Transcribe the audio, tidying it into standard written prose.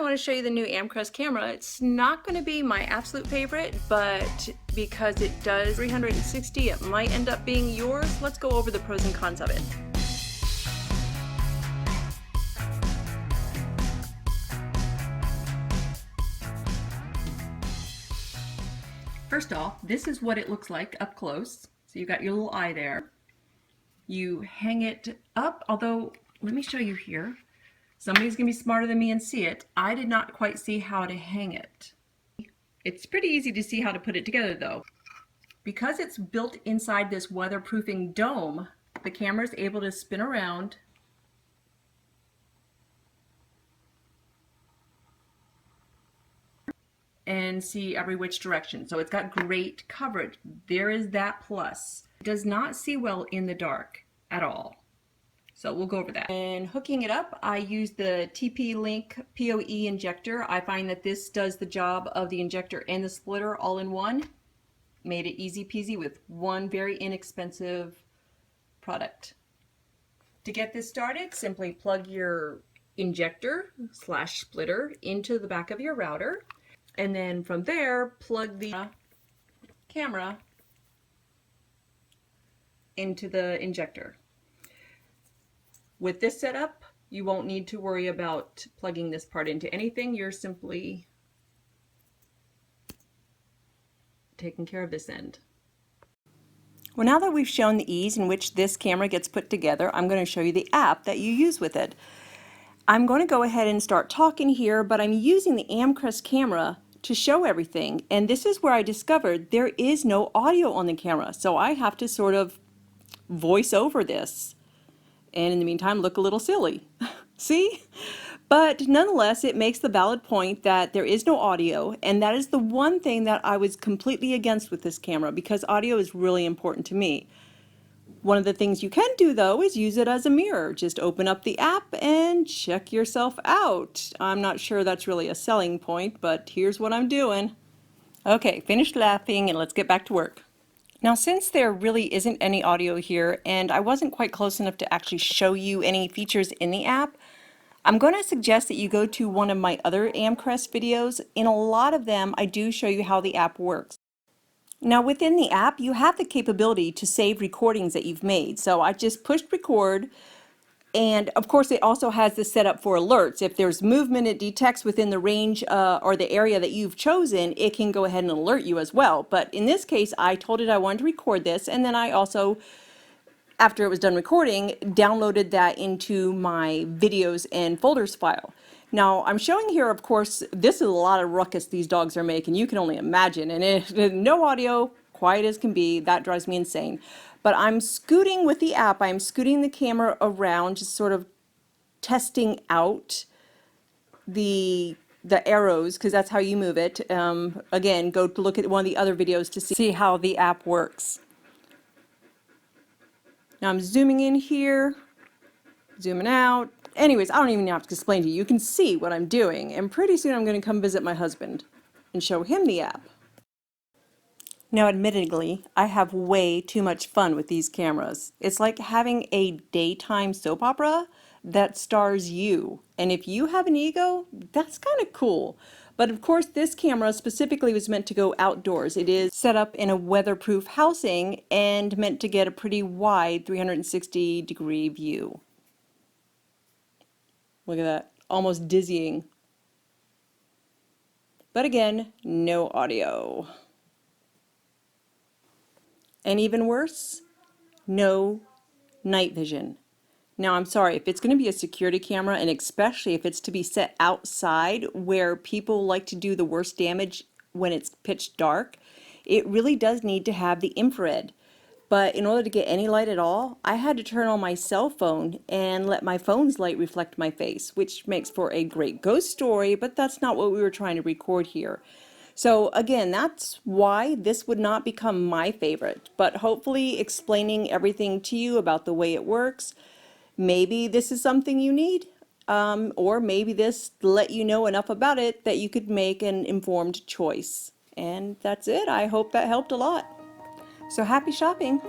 want to show you the new Amcrest camera. It's not going to be my absolute favorite, but because it does 360, it might end up being yours. Let's go over the pros and cons of it. First off, this is what it looks like up close. So you've got your little eye there. You hang it up, although let me show you here. Somebody's gonna be smarter than me and see it. I did not quite see how to hang it. It's pretty easy to see how to put it together though. Because it's built inside this weatherproofing dome, the camera is able to spin around and see every which direction. So it's got great coverage. There is that plus. It does not see well in the dark at all. So we'll go over that. And hooking it up, I use the TP-Link POE injector. I find that this does the job of the injector and the splitter all in one. Made it easy peasy with one very inexpensive product. To get this started, simply plug your injector / splitter into the back of your router. And then from there, plug the camera into the injector. With this setup, you won't need to worry about plugging this part into anything. You're simply taking care of this end. Well, now that we've shown the ease in which this camera gets put together, I'm going to show you the app that you use with it. I'm going to go ahead and start talking here, but I'm using the Amcrest camera to show everything. And this is where I discovered there is no audio on the camera. So I have to sort of voice over this. And in the meantime, look a little silly. See? But nonetheless, it makes the valid point that there is no audio. And that is the one thing that I was completely against with this camera, because audio is really important to me. One of the things you can do though is use it as a mirror. Just open up the app and check yourself out. I'm not sure that's really a selling point, but here's what I'm doing. Okay, finished laughing and let's get back to work. Now, since there really isn't any audio here and I wasn't quite close enough to actually show you any features in the app, I'm going to suggest that you go to one of my other Amcrest videos. In a lot of them, I do show you how the app works. Now within the app, you have the capability to save recordings that you've made. So I just pushed record, and of course it also has the setup for alerts. If there's movement it detects within the range or the area that you've chosen, it can go ahead and alert you as well. But in this case, I told it I wanted to record this, and then I also, after it was done recording, downloaded that into my videos and folders file. Now I'm showing here, of course, this is a lot of ruckus these dogs are making. You can only imagine, and no audio, quiet as can be. That drives me insane. But I'm scooting with the app. I'm scooting the camera around, just sort of testing out the arrows, because that's how you move it. Again, go to look at one of the other videos to see how the app works. Now I'm zooming in here, zooming out. Anyways, I don't even have to explain to you. You can see what I'm doing. And pretty soon I'm going to come visit my husband and show him the app. Now, admittedly, I have way too much fun with these cameras. It's like having a daytime soap opera that stars you. And if you have an ego, that's kind of cool. But of course, this camera specifically was meant to go outdoors. It is set up in a weatherproof housing and meant to get a pretty wide 360-degree view. Look at that, almost dizzying. But again, no audio. And even worse, no night vision. Now I'm sorry, if it's going to be a security camera, and especially if it's to be set outside where people like to do the worst damage when it's pitch dark, it really does need to have the infrared. But in order to get any light at all, I had to turn on my cell phone and let my phone's light reflect my face, which makes for a great ghost story, but that's not what we were trying to record here. So again, that's why this would not become my favorite, but hopefully explaining everything to you about the way it works, maybe this is something you need, or maybe this let you know enough about it that you could make an informed choice. And that's it. I hope that helped a lot. So happy shopping!